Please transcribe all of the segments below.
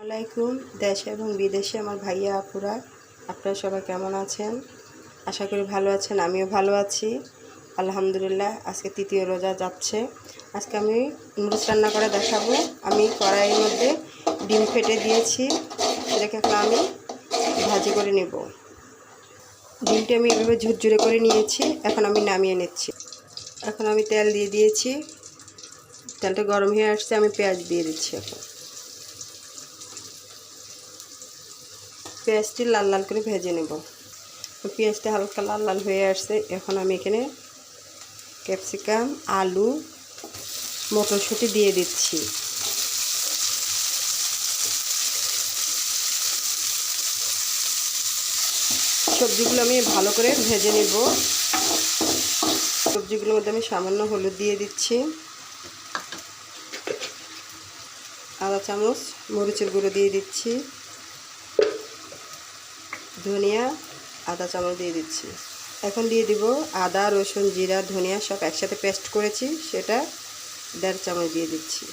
আসসালামাইকুম। দেশে এবং বিদেশে আমার ভাইয়া আপুরা, আপনারা সবাই কেমন আছেন? আশা করি ভালো আছেন। আমিও ভালো আছি আলহামদুলিল্লাহ। আজকে তৃতীয় রোজা যাচ্ছে। আজকে আমি নুডলস রান্না করে দেখাবো। আমি কড়াইয়ের মধ্যে ডিম ফেটে দিয়েছি, সেটাকে এখন আমি ভাজি করে নেব। ডিমটা আমি এভাবে ঝুরঝুরে করে নিয়েছি, এখন আমি নামিয়ে নিচ্ছি। এখন আমি তেল দিয়ে দিয়েছি, তেলটা গরম হয়ে আসছে, আমি পেঁয়াজ দিয়ে দিচ্ছি। এখন পেঁয়াজটি লাল লাল করে ভেজে নেব। পেঁয়াজটা হালকা লাল লাল হয়ে আসছে, এখন আমি এখানে ক্যাপসিকাম, আলু, মটরশুঁটি দিয়ে দিচ্ছি। সবজিগুলো আমি ভালো করে ভেজে নেব। সবজিগুলোর মধ্যে আমি সামান্য হলুদ দিয়ে দিচ্ছি, আধা চামচ মরিচের গুঁড়ো দিয়ে দিচ্ছি, ধনিয়া আধা চামচ দিয়ে দিচ্ছি। এখন দিয়ে দিব আদা, রসুন, জিরা, ধনিয়া সব একসাথে পেস্ট করেছি, সেটা 1.5 চামচ দিয়ে দিচ্ছি।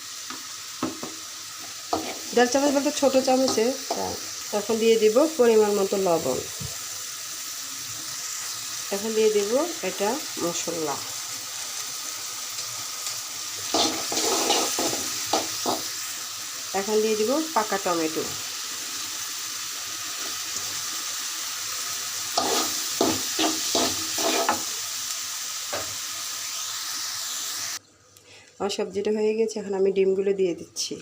1.5 চামচ বলতে ছোটো চামচে। এখন দিয়ে দিব পরিমাণ মতো লবণ। এখন দিয়ে দিব এটা মশলা। এখন দিয়ে দিব পাকা টমেটো। আমার সবজিটা হয়ে গেছে, এখন আমি ডিমগুলো দিয়ে দিচ্ছি।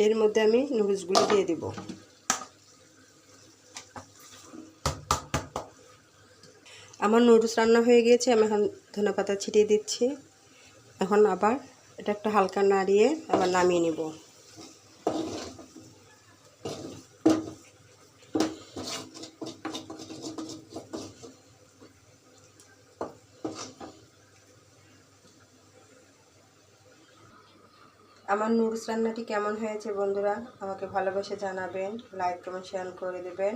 এর মধ্যে আমি নুডলসগুলো দিয়ে দিব। আমার নুডলস রান্না হয়ে গিয়েছে, আমি এখন ধনেপাতা ছিটিয়ে দিচ্ছি। এখন আবার এটা একটু হালকা নাড়িয়ে আবার নামিয়ে নেব। আমার নুডলস রান্নাটি কেমন হয়েছে বন্ধুরা, আমাকে ভালোবেসে জানাবেন, লাইক কমেন্ট শেয়ার করে দেবেন।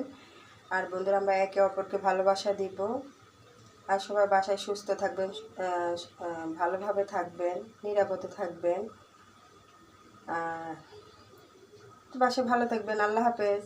আর বন্ধুরা, আমরা একে অপরকে ভালোবাসা দিব। আর সবাই বাসায় সুস্থ থাকবেন, ভালোভাবে থাকবেন, নিরাপদে থাকবেন। বাসায় ভালো থাকবেন। আল্লাহ হাফেজ।